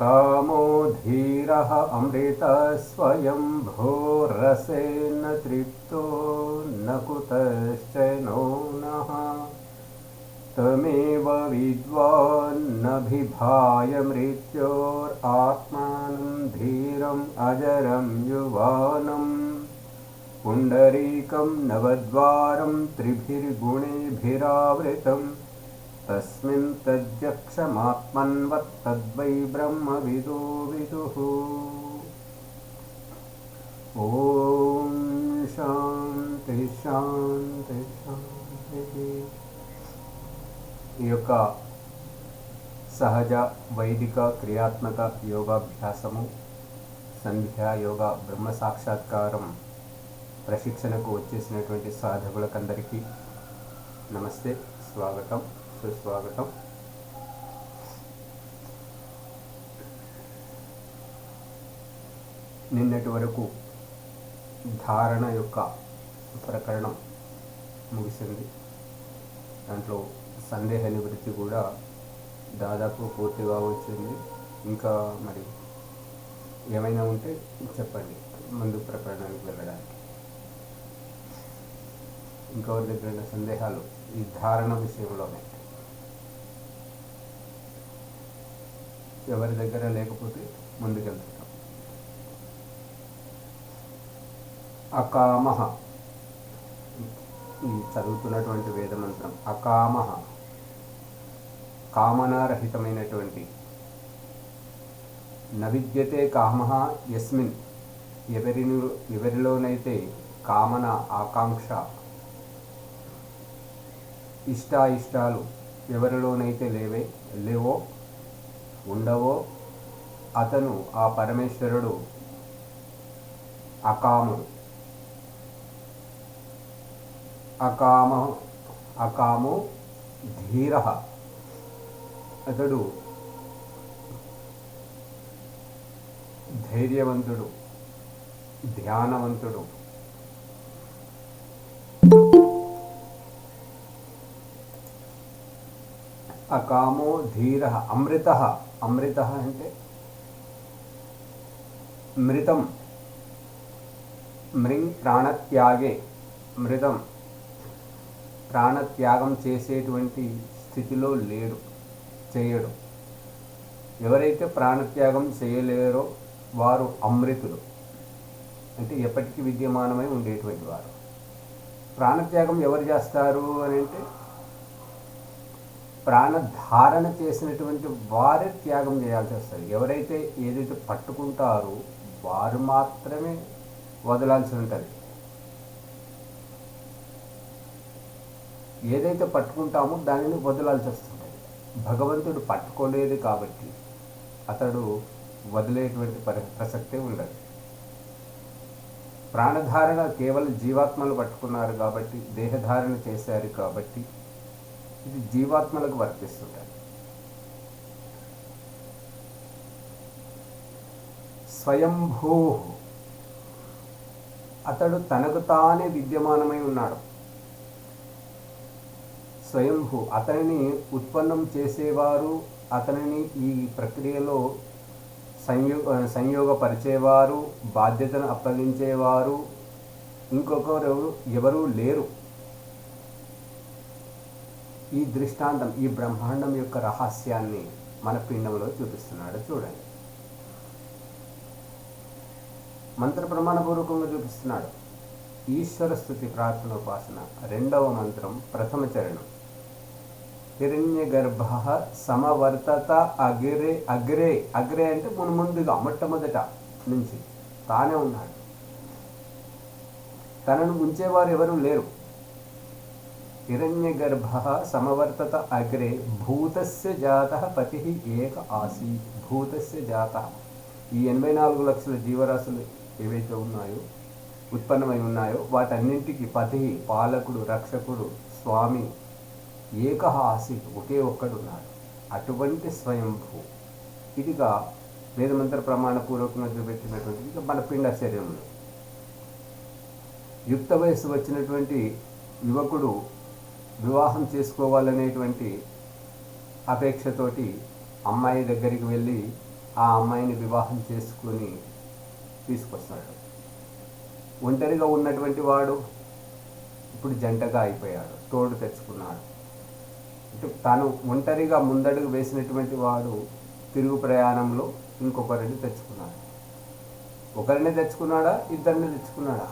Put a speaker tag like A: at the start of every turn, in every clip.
A: अकामो धीरः अमृतस्वयंभोरसेन तृप्तो न कुतश्चनो नः तमेव विद्वान्नभिभाय मृत्योरात्मानं धीरम् अजरं युवानं पुण्डरीकं नवद्वारं त्रिभिर्गुणेभिरावृतं तस्मिन् तज्जक्षमात्मन्वत्तद्वै ब्रह्मविदो विदुः। ॐ शान्ति शान्ति शान्ति। ఈ యొక్క సహజ వైదిక క్రియాత్మక యోగాభ్యాసము సంధ్యా యోగా బ్రహ్మ సాక్షాత్కారం ప్రశిక్షణకు వచ్చేసినటువంటి సాధకులకందరికీ నమస్తే, స్వాగతం, సుస్వాగతం. నిన్నటి వరకు ధారణ యొక్క ప్రకరణం ముగిసింది. దాంట్లో సందేహ నివృత్తి కూడా దాదాపు పూర్తిగా వచ్చింది. ఇంకా మరి ఏమైనా ఉంటే చెప్పండి ముందు ప్రకరణానికి వెళ్ళడానికి. ఇంకెవరి దగ్గర సందేహాలు ఈ ధారణ విషయంలోనే ఎవరి దగ్గర లేకపోతే ముందుకెళ్తున్నాం. అకామః, ఈ చదువుతున్నటువంటి వేదమంత్రం అకామః, కామనారహితమైనటువంటి. నవిద్యతే కామః యస్మిన్, ఎవరిలోనైతే కామన ఆకాంక్ష ఇష్టాయిష్టాలు ఎవరిలోనైతే లేవో ఉండవో అతను ఆ పరమేశ్వరుడు అకాముడు. అకామో ధీరః, అతడు ధైర్యవంతుడు, ధ్యానవంతుడు. అకామో ధీరః. అమృతః, అమృతః అంటే మృతం. మృంగ్ ప్రాణత్యాగే, మృతం ప్రాణత్యాగం చేసేటువంటి స్థితిలో చేయడు. ఎవరైతే ప్రాణత్యాగం చేయలేరో వారు అమృతులు, అంటే ఎప్పటికీ విద్యమానమై ఉండేటువంటి వారు. ప్రాణత్యాగం ఎవరు చేస్తారు అని అంటే ప్రాణధారణ చేసినటువంటి వారే త్యాగం చేయాల్సి వస్తుంది. ఎవరైతే ఏదైతే పట్టుకుంటారో వారు మాత్రమే వదలాల్సి ఉంటుంది. ఏదైతే పట్టుకుంటామో దానిని వదలాల్సి వస్తుంది. భగవంతుడు పట్టుకోలేదు కాబట్టి అతడు వదిలేటువంటి ప్రసక్తే ఉండదు. ప్రాణధారణ కేవలం జీవాత్మలు పట్టుకున్నారు కాబట్టి, దేహధారణ చేశారు కాబట్టి ఇది జీవాత్మలకు వర్తిస్తుంటుంది. స్వయంభూ, అతడు తనకు తానే విద్యమానమై ఉన్నాడు. స్వయంభూ, అతనిని ఉత్పన్నం చేసేవారు, అతనిని ఈ ప్రక్రియలో సంయోగపరిచేవారు, బాధ్యతను అప్పగించేవారు ఇంకొకరు ఎవరూ లేరు. ఈ దృష్టాంతం, ఈ బ్రహ్మాండం యొక్క రహస్యాన్ని మన పిండంలో చూపిస్తున్నాడు. చూడండి, మంత్ర ప్రమాణపూర్వకంగా చూపిస్తున్నాడు. ఈశ్వర స్తుతి ప్రార్థనోపాసన 2వ మంత్రం, ప్రథమ చరణం. హిరణ్య గర్భ సమవర్తత అగ్రే. అగ్రే అంటే ముందుగా మొట్టమొదట నుంచి తానే ఉన్నాడు. తనను ఉంచేవారు ఎవరు లేరు. హిరణ్య గర్భ సమవర్తత అగ్రే భూతస్య జాతః పతిః ఏక ఆసీత్. భూతస్య జాతః, ఈ 84 లక్షల జీవరాశులు ఏవైతే ఉన్నాయో, ఉత్పన్నమై ఉన్నాయో వాటన్నింటికి పతి, పాలకుడు, రక్షకుడు, స్వామి ఏకః ఆసీత్, ఒకే ఒక్కడున్నాడు. అటువంటి స్వయంభూ ఇదిగా వేదమంత్ర ప్రమాణపూర్వకంగా చూపెట్టినటువంటిది మన పిండ శరీరంలో. యుక్త వయస్సు వచ్చినటువంటి యువకుడు వివాహం చేసుకోవాలనేటువంటి అపేక్షతోటి అమ్మాయి దగ్గరికి వెళ్ళి ఆ అమ్మాయిని వివాహం చేసుకుని తీసుకొస్తాడు. ఒంటరిగా ఉన్నటువంటి వాడు ఇప్పుడు జంటగా అయిపోయాడు, తోడు తెచ్చుకున్నాడు. అంటే తాను ఒంటరిగా ముందడుగు వేసినటువంటి వాడు తిరుగు ప్రయాణంలో ఇంకొకరిని తెచ్చుకున్నాడు. ఒకరిని తెచ్చుకున్నాడా, ఇద్దరిని తెచ్చుకున్నాడా?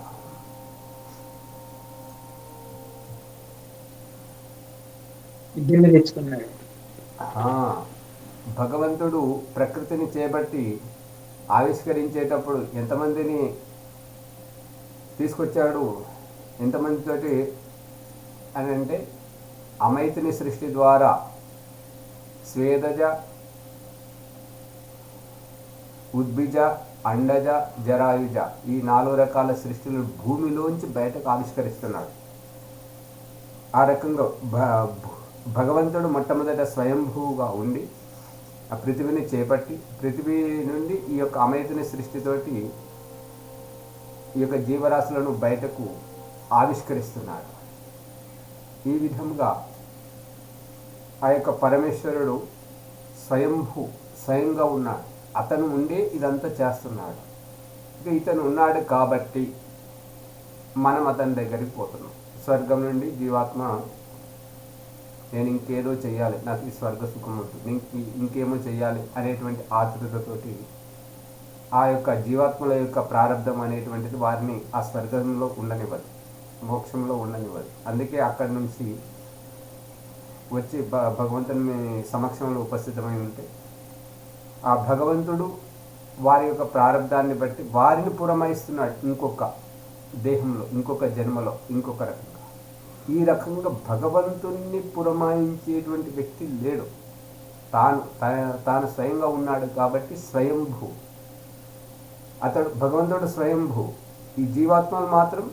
B: ఇద్దరిని తెచ్చుకున్నాడు.
A: భగవంతుడు ప్రకృతిని చేపట్టి ఆవిష్కరించేటప్పుడు ఎంతమందిని తీసుకొచ్చాడు, ఎంతమందితోటి అని అంటే అమైతిని సృష్టి ద్వారా స్వేదజ, ఉద్భిజ, అండజ, జరాయుజ ఈ 4 రకాల సృష్టిలు భూమిలోంచి బయటకు ఆవిష్కరిస్తున్నాడు. ఆ రకంగా భగవంతుడు మొట్టమొదట స్వయంభూగా ఉండి ఆ పృథివిని చేపట్టి పృథివీ నుండి ఈ యొక్క అమైతిని సృష్టితోటి ఈ యొక్క జీవరాశులను బయటకు ఆవిష్కరిస్తున్నాడు. ఈ విధంగా ఆ యొక్క పరమేశ్వరుడు స్వయంగా ఉన్నాడు. అతను ఉండే ఇదంతా చేస్తున్నాడు. ఇక ఇతను ఉన్నాడు కాబట్టి మనం అతని దగ్గరికి పోతున్నాం. స్వర్గం నుండి జీవాత్మ నేను ఇంకేదో చెయ్యాలి, నాకు ఈ స్వర్గ సుఖం వద్దు, ఇంకేమో చెయ్యాలి అనేటువంటి ఆతృతతోటి ఆ యొక్క జీవాత్మల యొక్క ప్రారంధం అనేటువంటిది వారిని ఆ స్వర్గంలో ఉండనివ్వదు, మోక్షంలో ఉండనివ్వదు. అందుకే అక్కడి నుంచి వచ్చి భగవంతుని సమక్షంలో ఉపస్థితమై ఉంటే ఆ భగవంతుడు వారి యొక్క ప్రారంధాన్ని బట్టి వారిని పురమాయిస్తున్నాడు ఇంకొక దేహంలో, ఇంకొక జన్మలో, ఇంకొక రకంగా. ఈ రకంగా భగవంతుణ్ణి పురమాయించేటువంటి వ్యక్తి లేడు. తాను స్వయంగా ఉన్నాడు కాబట్టి స్వయంభూ. భగవంతుడు స్వయంభూ. ఈ జీవాత్మలు మాత్రం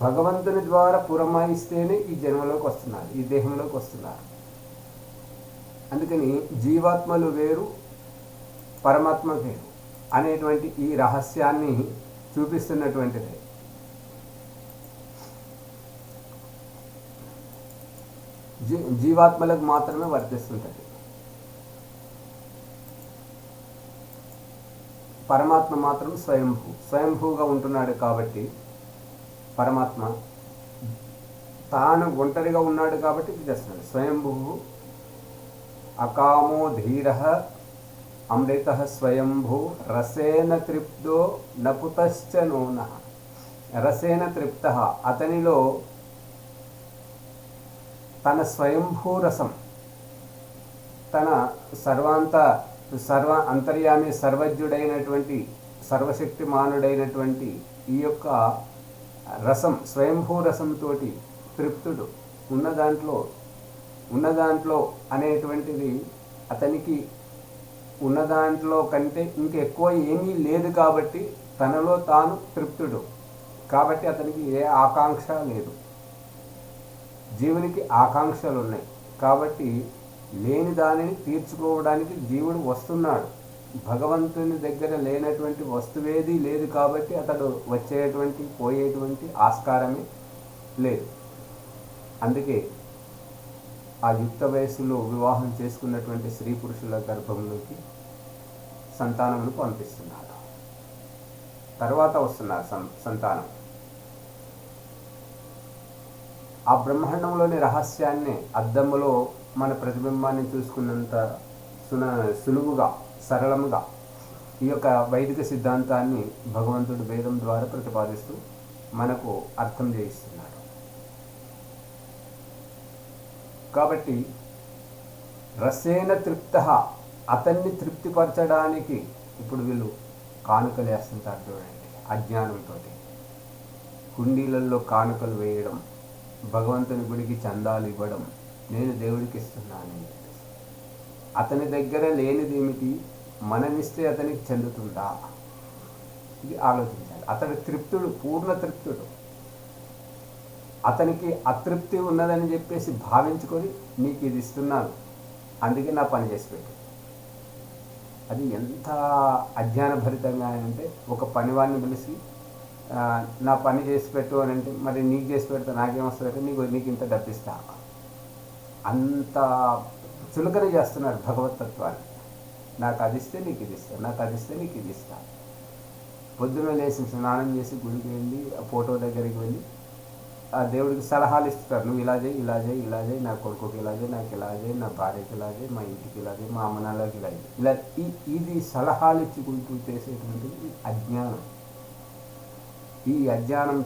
A: భగవంతుని ద్వారా పురమాయిస్తేనే ఈ జన్మలోకి వస్తున్నారు, ఈ దేహంలోకి వస్తున్నారు. అందుకని జీవాత్మలు వేరు, పరమాత్మ వేరు అనేటువంటి ఈ రహస్యాన్ని చూపిస్తున్నటువంటిదే. జీవాత్మలకు మాత్రమే వర్తిస్తుంటుంది. పరమాత్మ మాత్రం స్వయంభూగా ఉంటున్నాడు కాబట్టి పరమాత్మ తాను ఒంటరిగా ఉన్నాడు కాబట్టి ఇది చేస్తున్నాడు. స్వయంభూ అకామో ధీర అమృత స్వయంభూ రసేన తృప్తో నపుతశ్చ నూన. రసేన తృప్త, అతనిలో తన స్వయంభూ రసం, తన సర్వ అంతర్యామి సర్వజ్ఞుడైనటువంటి సర్వశక్తిమానుడైనటువంటి ఈ యొక్క రసం, స్వయంభూ రసంతో తృప్తుడు. ఉన్నదాంట్లో అనేటువంటిది అతనికి ఉన్నదాంట్లో కంటే ఇంకెక్కువ ఏమీ లేదు కాబట్టి తనలో తాను తృప్తుడు. కాబట్టి అతనికి ఏ ఆకాంక్ష లేదు. జీవునికి ఆకాంక్షలు ఉన్నాయి కాబట్టి లేని దానిని తీర్చుకోవడానికి జీవుడు వస్తున్నాడు. భగవంతుని దగ్గర లేనటువంటి వస్తువేది లేదు కాబట్టి అతడు వచ్చేటువంటి పోయేటువంటి ఆస్కారమే లేదు. అందుకే ఆ యుక్త వయస్సులో వివాహం చేసుకున్నటువంటి స్త్రీ పురుషుల గర్భంలోకి సంతానమును పంపిస్తున్నాడు. తర్వాత వస్తున్నారు సంతానం. ఆ బ్రహ్మాండంలోని రహస్యాన్ని అద్దములో మన ప్రతిబింబాన్ని చూసుకున్నంత సులువుగా, సరళముగా ఈ యొక్క వైదిక సిద్ధాంతాన్ని భగవంతుడు వేదం ద్వారా ప్రతిపాదిస్తూ మనకు అర్థం చేయిస్తున్నాడు. కాబట్టి రసేన తృప్త, అతన్ని తృప్తిపరచడానికి ఇప్పుడు వీళ్ళు కానుకలు వేస్తుంటారు చూడండి. అజ్ఞానంతో హుండీలలో కానుకలు వేయడం, భగవంతుని గుడికి చందాలు ఇవ్వడం, నేను దేవుడికి ఇస్తున్నాను. అతని దగ్గర లేనిది ఏమిటి, మనమిస్తే అతనికి చెందుతుందా? ఇది ఆలోచించాలి. అతడు తృప్తుడు, పూర్ణ తృప్తుడు. అతనికి అతృప్తి ఉన్నదని చెప్పేసి భావించుకొని నీకు ఇది ఇస్తున్నాను, అందుకే నా పని చేసి పెట్టు. అది ఎంత అజ్ఞానభరితంగా అంటే, ఒక పనివాడిని పిలిచి నా పని చేసి పెట్టు అని అంటే, మరి నీకు చేసి పెడితే నాకేమొస్తుందంటే నీకు ఇంత డబ్బిస్తా. అంత చులకన చేస్తున్నారు భగవతత్వాన్ని. నాకు అది ఇస్తే నీకు ఇది ఇస్తా, నాకు అది ఇస్తే నీకు ఇది ఇస్తా. పొద్దున్న లేచి స్నానం చేసి గుడికి వెళ్ళి ఆ ఫోటో దగ్గరికి వెళ్ళి ఆ దేవుడికి సలహాలు ఇస్తారు. నువ్వు ఇలా చేయి, ఇలా చేయి, ఇలా చేయి, నా కొడుకుకి ఇలా చేయి, నాకు ఇలా చేయి, నా భార్యకి ఇలా చేయి, మా ఇంటికి ఇలా చేయి, మా అమ్మ నాన్నకి ఇలా చేయి. ఇలా ఇది సలహాలు ఇచ్చుకుంటూ చేసేటువంటిది అజ్ఞానం. ఈ అజ్ఞానం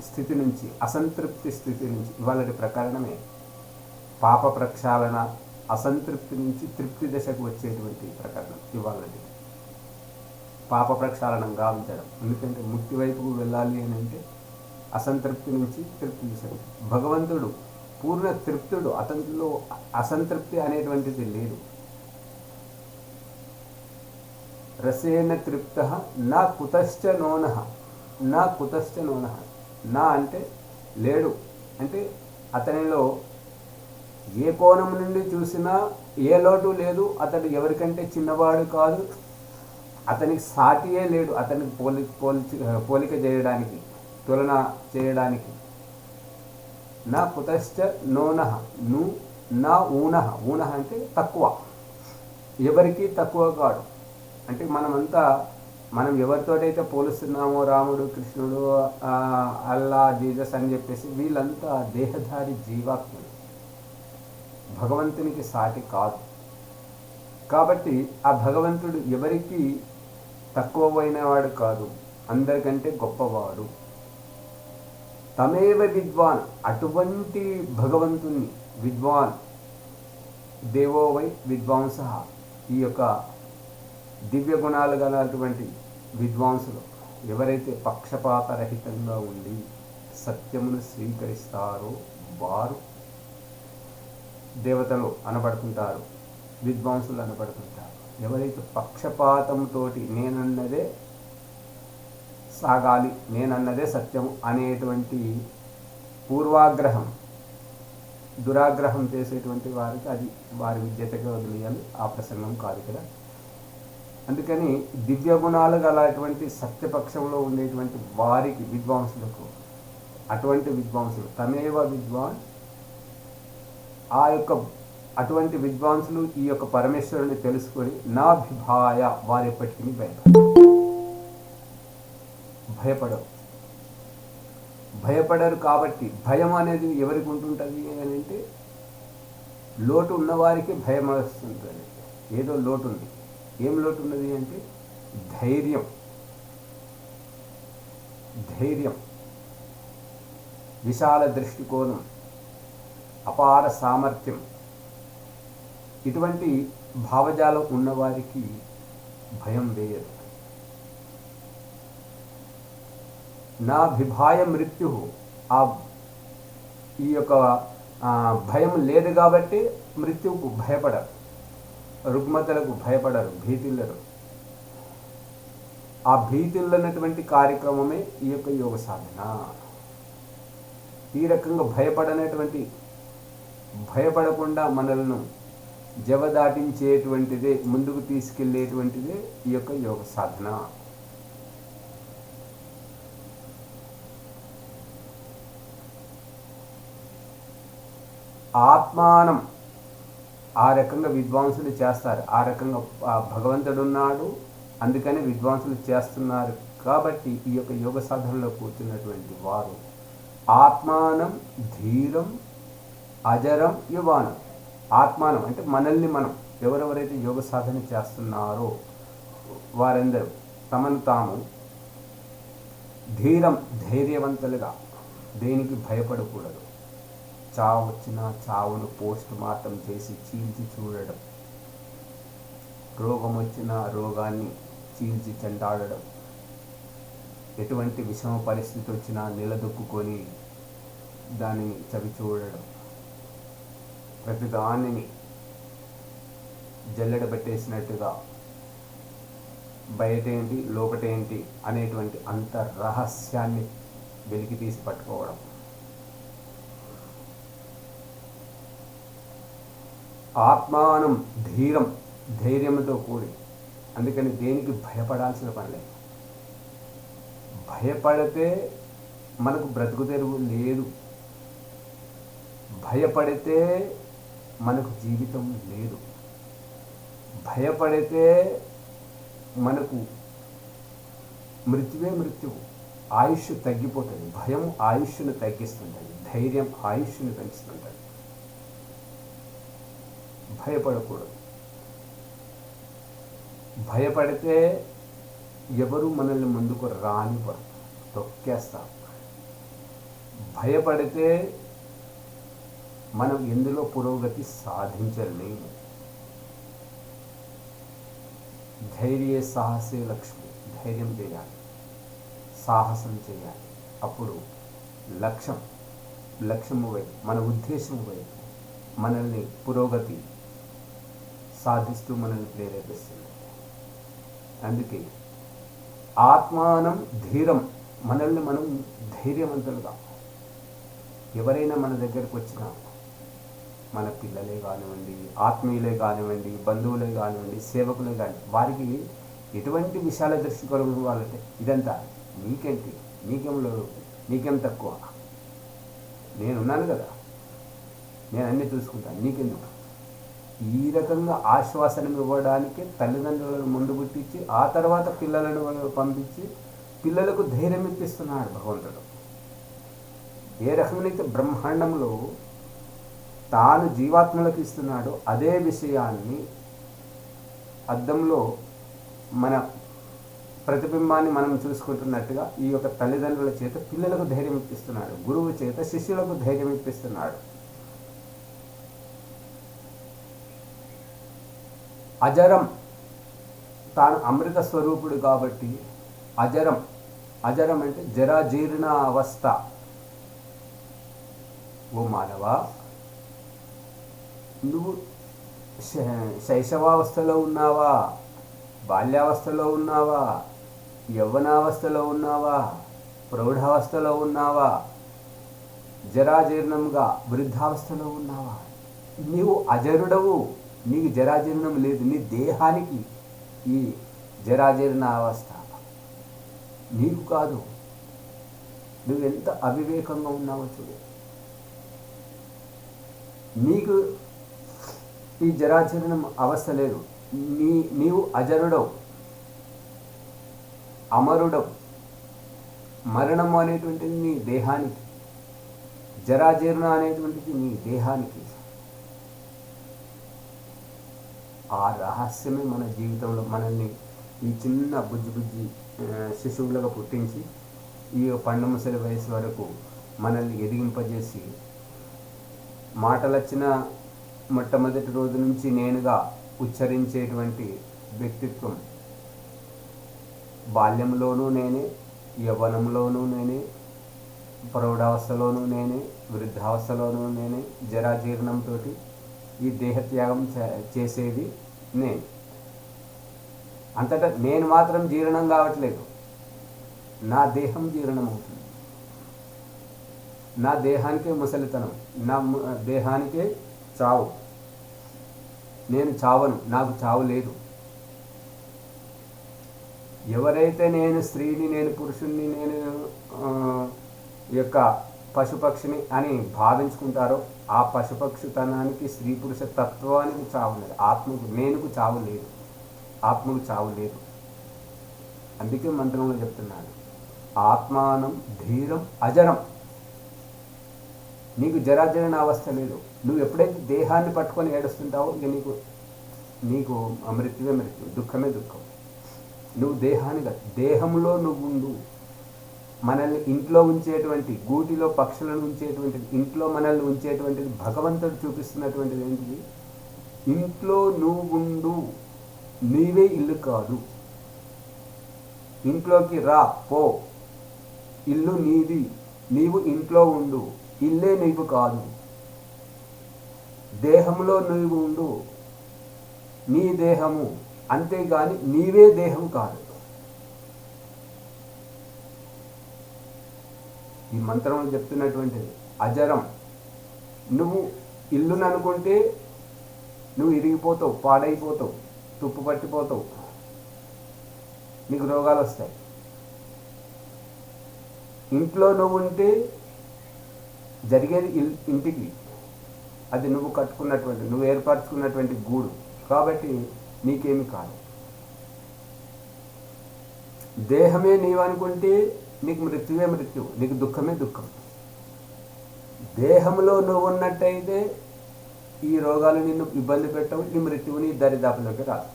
A: స్థితి నుంచి, అసంతృప్తి స్థితి నుంచి, ఇవాళటి ప్రకరణమే పాప ప్రక్షాళన, అసంతృప్తి నుంచి తృప్తి దశకు వచ్చేటువంటి ప్రకరణం ఇవాళటి. పాప ప్రక్షాళనం గావించడం, ఎందుకంటే ముక్తి వైపుకు వెళ్ళాలి అని అంటే అసంతృప్తి నుంచి తృప్తి దిశకు. భగవంతుడు పూర్ణ తృప్తుడు, అతనిలో అసంతృప్తి అనేటువంటిది లేదు. రసేన తృప్త నా కుతశ్చ నోనః, నా కుతశ్చ నోనః. నా అంటే లేడు, అంటే అతనిలో ఏ కోణం నుండి చూసినా ఏ లోటు లేదు. అతడు ఎవరికంటే చిన్నవాడు కాదు, అతనికి సాటియే లేడు. అతనికి పోలిక చేయడానికి, తులన చేయడానికి. నా కుతశ్చ నోనః, ను నా ఊనః. ఊనః అంటే తక్కువ, ఎవరికి తక్కువ కాడు. అంటే మనం ఎవరితోటైతే పోలుస్తున్నామో, రాముడు, కృష్ణుడు, అల్లా, జీసస్ అని చెప్పేసి, వీళ్ళంతా దేహధారి జీవాత్మలు, భగవంతునికి సాటి కాదు. కాబట్టి ఆ భగవంతుడు ఎవరికి తక్కువైనవాడు కాదు, అందరికంటే గొప్పవాడు. తమేవ విద్వాన్, అటువంటి భగవంతుని విద్వాన్, దేవో వై విద్వాంస. ఈ యొక్క దివ్య గుణాలు గలటువంటి విద్వాంసులు ఎవరైతే పక్షపాతరహితంగా ఉండి సత్యమును స్వీకరిస్తారో వారు దేవతలు అనబడుతుంటారు, విద్వాంసులు అనబడుతుంటారు. ఎవరైతే పక్షపాతంతో నేనన్నదే సాగాలి, నేనన్నదే సత్యము అనేటువంటి పూర్వాగ్రహం, దురాగ్రహం చేసేటువంటి వారికి అది వారి విద్యతగా వదిలేయాలి. ఆ ప్రసంగం కాదు ఇక్కడ. అందుకని దివ్య గుణాలు గలటువంటి సత్యపక్షంలో ఉండేటువంటి వారికి, విద్వాంసులకు, అటువంటి విద్వాంసులు తమేవ విద్వాన్, ఆ యొక్క అటువంటి విద్వాంసులు ఈ యొక్క పరమేశ్వరుని తెలుసుకొని నాభిభాయ, వారు ఎప్పటికీ భయపడరు. కాబట్టి భయం అనేది ఎవరికి ఉంటుంటుంది అని అంటే, లోటు ఉన్నవారికి భయం వస్తుంటుంది. ఏదో లోటు ఉంది. ఏం లోటు ఉన్నది అంటే ధైర్యం, విశాల దృష్టికోణం, అపార సామర్థ్యం. ఇటువంటి భావజాలం ఉన్నవారికి భయం వేయదు. నా విభాయ మృత్యు, ఈ యొక్క భయం లేదు కాబట్టి మృత్యువుకు భయపడరు, రుగ్మతలకు భయపడరు, భీతిల్లరు. ఆ భీతిల్లనటువంటి కార్యక్రమమే ఈ యొక్క యోగ సాధన. ఈ రకంగా భయపడకుండా మనలను జవదాటించేటువంటిదే, ముందుకు తీసుకెళ్లేటువంటిదే ఈ యొక్క యోగ సాధన. ఆత్మానం, ఆ రకంగా విద్వాంసులు చేస్తారు. ఆ రకంగా భగవంతుడు ఉన్నాడు, అందుకని విద్వాంసులు చేస్తున్నారు. కాబట్టి ఈ యొక్క యోగ సాధనలో కూర్చున్నటువంటి వారు ఆత్మానం ధీరం అజరం యువానం. ఆత్మానం అంటే మనల్ని మనం, ఎవరెవరైతే యోగ సాధన చేస్తున్నారో వారందరూ తమను తాము ధైర్యవంతులుగా, దేనికి భయపడకూడదు. చావు వచ్చినా చావును పోస్ట్ మార్టం చేసి చీల్చి చూడడం, రోగం వచ్చినా రోగాన్ని చీల్చి చెండాడడం, ఎటువంటి విషమ పరిస్థితి వచ్చినా నిలదొక్కుని దానిని చవి చూడడం, ప్రతిదానిని జల్లెడబెట్టేసినట్టుగా బయటేంటి లోపటేంటి అనేటువంటి అంతర్రహస్యాన్ని వెలికి తీసి పట్టుకోవడం. ఆత్మానం ధైర్యంతో కూడి. అందుకని దేనికి భయపడాల్సిన పని లేదు. భయపడితే మనకు బ్రతుకు తెరువు లేదు, భయపడితే మనకు జీవితం లేదు. భయపడితే మనకు మృత్యువే మృత్యువు, ఆయుష్ తగ్గిపోతుంది. భయం ఆయుష్ను తగ్గిస్తుంటుంది, ధైర్యం ఆయుష్ను పెంచుతుంటుంది. భయపడకూడదు. భయపడితే ఎవరు మనల్ని ముందుకు రానివ్వరు, తొక్కేస్తారు. భయపడితే మనం ఎందులో పురోగతి సాధించలేము. ధైర్య సాహసే లక్ష్మి. ధైర్యం చేయాలి, సాహసం చేయాలి. అప్పుడు లక్ష్యము వైపు, మన ఉద్దేశం వైపు మనల్ని పురోగతి సాధిస్తూ మనల్ని ప్రేరేపిస్తుంది. అందుకే ఆత్మానం ధీరం, మనల్ని మనం ధైర్యవంతులుగా, ఎవరైనా మన దగ్గరకు వచ్చినా, మన పిల్లలే కానివ్వండి, ఆత్మీయులే కానివ్వండి, బంధువులే కానివ్వండి, సేవకులే కానివ్వండి, వారికి ఎటువంటి విశాల దృష్టికోణం ఇవ్వాలంటే ఇదంతా నీకేంటి, నీకేం తక్కువ, నేనున్నాను కదా, నేను అన్నీ చూసుకుంటాను, నీకెందుకు, ఈ రకంగా ఆశ్వాసనం ఇవ్వడానికి తల్లిదండ్రులను ముందు పుట్టించి ఆ తర్వాత పిల్లలను పంపించి పిల్లలకు ధైర్యం ఇప్పిస్తున్నాడు భగవంతుడు. ఏ రకమైతే బ్రహ్మాండంలో తాను జీవాత్మలకు ఇస్తున్నాడో అదే విషయాన్ని అద్దంలో మన ప్రతిబింబాన్ని మనం చూసుకుంటున్నట్టుగా ఈ యొక్క తల్లిదండ్రుల చేత పిల్లలకు ధైర్యం ఇప్పిస్తున్నాడు, గురువు చేత శిష్యులకు ధైర్యం ఇప్పిస్తున్నాడు. అజరం, తాను అమృత స్వరూపుడు కాబట్టి అజరం. అజరం అంటే జరాజీర్ణ అవస్థ. ఓ మానవా, నువ్వు శైశవావస్థలో ఉన్నావా, బాల్యావస్థలో ఉన్నావా, యవ్వనావస్థలో ఉన్నావా, ప్రౌఢావస్థలో ఉన్నావా, జరాజీర్ణంగా వృద్ధావస్థలో ఉన్నావా, నీవు అజరుడవు. నీకు జరాజీర్ణం లేదు. నీ దేహానికి ఈ జరాజీర్ణ అవస్థ, నీకు కాదు. నువ్వెంత అవివేకంగా ఉన్నావో చూడు. నీకు ఈ జరాజీర్ణం అవస్థ లేదు. నీవు అజరుడవు, అమరుడవు. మరణం అనేటువంటిది నీ దేహానికి, జరాజీర్ణ అనేటువంటిది నీ దేహానికి. ఆ రహస్యమే మన జీవితంలో మనల్ని ఈ చిన్న బుజ్జి శిశువులుగా పుట్టించి ఈ పండు ముసలి వయసు వరకు మనల్ని ఎదిగింపజేసి, మాటలొచ్చిన మొట్టమొదటి రోజు నుంచి నేనుగా ఉచ్చరించేటువంటి వ్యక్తిత్వం. బాల్యంలోనూ నేనే, యవ్వనంలోనూ నేనే, ప్రౌఢావస్థలోనూ నేనే, వృద్ధావస్థలోనూ నేనే. జరాజీర్ణంతో ఈ దేహత్యాగం చేసేది నేను. అంతటా నేను మాత్రం జీర్ణం కావట్లేదు, నా దేహం జీర్ణమవుతుంది. నా దేహానికే ముసలితనం, నా దేహానికే చావు. నేను చావను, నాకు చావు లేదు. ఎవరైతే నేను స్త్రీని, నేను పురుషుణ్ణి, నేను యొక్క పశుపక్షిని అని భావించుకుంటారో ఆ పశుపక్షితనానికి, స్త్రీ పురుష తత్వానికి చావు లేదు. ఆత్మకు, నేనుకు చావు లేదు, ఆత్మకు చావు లేదు. అందుకే మంత్రంలో చెప్తున్నాను, ఆత్మానం ధీరం అజరం. నీకు జరాజీర్ణ అవస్థ లేదు. నువ్వు ఎప్పుడైతే దేహాన్ని పట్టుకొని ఏడుస్తుంటావో ఇక నీకు మృత్యువే మృత్యు, దుఃఖమే దుఃఖం. నువ్వు దేహాన్ని, దేహంలో నువ్వు ఉండు. మనల్ని ఇంట్లో ఉంచేటువంటి, గూటిలో పక్షులను ఉంచేటువంటిది, ఇంట్లో మనల్ని ఉంచేటువంటిది భగవంతుడు చూపిస్తున్నటువంటిది ఏంటిది? ఇంట్లో నువ్వు ఉండు, నీవే ఇల్లు కాదు. ఇంట్లోకి రా, పో, ఇల్లు నీది, నీవు ఇంట్లో ఉండు, ఇల్లే నీవు కాదు. దేహంలో నీవు ఉండు, నీ దేహము, అంతేగాని నీవే దేహం కాదు. ఈ మంత్రంలో చెప్తున్నటువంటిది అజరం. నువ్వు ఇల్లును అనుకుంటే నువ్వు ఇరిగిపోతావు, పాడైపోతావు, తుప్పు పట్టిపోతావు, నీకు రోగాలు వస్తాయి. ఇంట్లో నువ్వు ఉంటే జరిగేది ఇంటికి, అది నువ్వు కట్టుకున్నటువంటి, నువ్వు ఏర్పరచుకున్నటువంటి గూడు. కాబట్టి నీకేమి కాదు. దేహమే నీవు అనుకుంటే నీకు మృత్యువే మృత్యువు, నీకు దుఃఖమే దుఃఖం. దేహంలో నువ్వు ఉన్నట్టయితే ఈ రోగాలు నిన్ను ఇబ్బంది పెట్టవు, ఈ మృత్యువు నీ దరిదాపులోకి రాదు.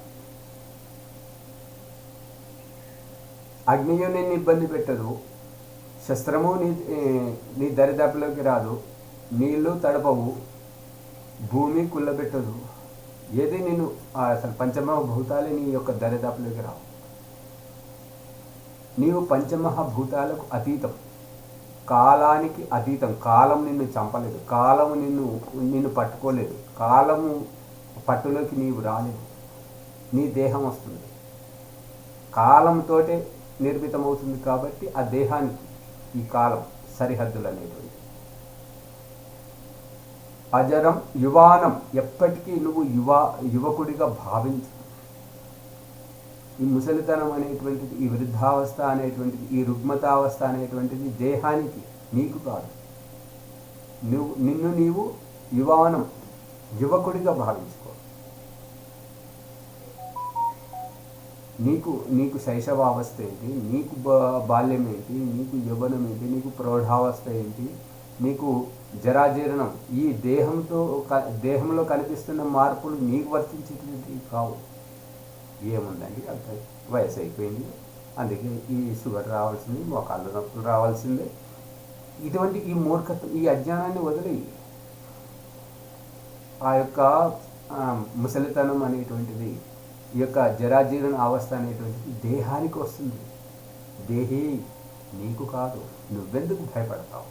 A: అగ్నియు నిన్ను ఇబ్బంది పెట్టదు, శస్త్రము నీ దరిదాపులోకి రాదు, నీళ్లు తడపవు, భూమి కుళ్ళబెట్టదు. ఏది నిన్ను అసలు పంచమహాభూతాలే నీ యొక్క దరిదాపులోకి రావు. నీవు పంచమహాభూతాలకు అతీతం, కాలానికి అతీతం. కాలం నిన్ను చంపలేదు, కాలము నిన్ను పట్టుకోలేదు, కాలము పట్టులోకి నీవు రాలేదు. నీ దేహం వస్తుంది, కాలంతోటే నిర్మితమవుతుంది. కాబట్టి ఆ దేహానికి ఈ కాలం సరిహద్దులు అనేటువంటి. అజరం యువానం, ఎప్పటికీ నువ్వు యువకుడిగా భావించు. ఈ ముసలితనం అనేటువంటిది, ఈ వృద్ధావస్థ అనేటువంటిది, ఈ రుగ్మతావస్థ అనేటువంటిది దేహానికి, నీకు కాదు. నిన్ను నీవు యువానం, యువకుడిగా భావించుకో. నీకు శైశవావస్థ ఏంటి, నీకు బాల్యం ఏంటి, నీకు యవ్వనం ఏంటి, నీకు ప్రౌఢావస్థ ఏంటి, నీకు జరాజీర్ణం, ఈ దేహంలో కనిపిస్తున్న మార్పులు నీకు వర్తించేటువంటివి కావు. ఏముందండి, అంత వయసు అయిపోయింది, అందుకే ఈ షుగర్ రావాల్సింది, మోకాళ్ళు నొప్పులు రావాల్సిందే. ఇటువంటి ఈ మూర్ఖత్వం, ఈ అజ్ఞానాన్ని వదిలి ఆ యొక్క ముసలితనం అనేటువంటిది, ఈ యొక్క జరాజీర్ణ అవస్థ అనేటువంటిది దేహానికి వస్తుంది. దేహే నీకు కాదు. నువ్వెందుకు భయపడతావు?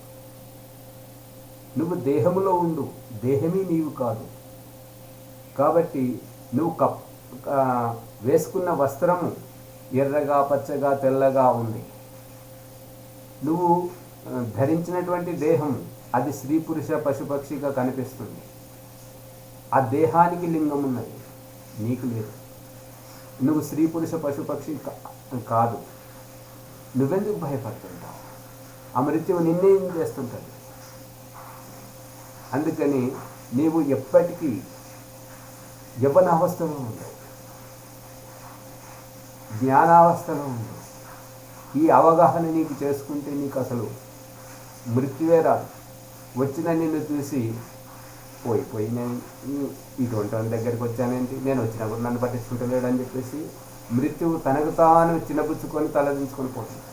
A: నువ్వు దేహములో ఉండు, దేహమే నీవు కాదు. కాబట్టి నువ్వు వేసుకున్న వస్త్రము ఎర్రగా, పచ్చగా, తెల్లగా ఉంది. నువ్వు ధరించినటువంటి దేహం అది స్త్రీ, పురుష, పశుపక్షిగా కనిపిస్తుంది. ఆ దేహానికి లింగం ఉన్నది, నీకు లేదు. నువ్వు స్త్రీ, పురుష, పశుపక్షి కాదు. నువ్వెందుకు భయపడుతుంటావు? ఆ మృత్యువు నిన్నేం చేస్తుంటుంది. అందుకని నీవు ఎప్పటికీ యవ్వనావస్థలో ఉండవు, జ్ఞానావస్థలో ఉండవు. ఈ అవగాహన నీకు చేసుకుంటే నీకు అసలు మృత్యువే రాదు. వచ్చిన నిన్ను చూసి పోయి నేను ఇటువంటి వాళ్ళ దగ్గరికి వచ్చానేంటి, నేను వచ్చినప్పుడు నన్ను పట్టించుకుంటలేడు అని చెప్పేసి మృత్యువు తనకు తాను చిన్నపుచ్చుకొని తలదించుకొని పోతుంది.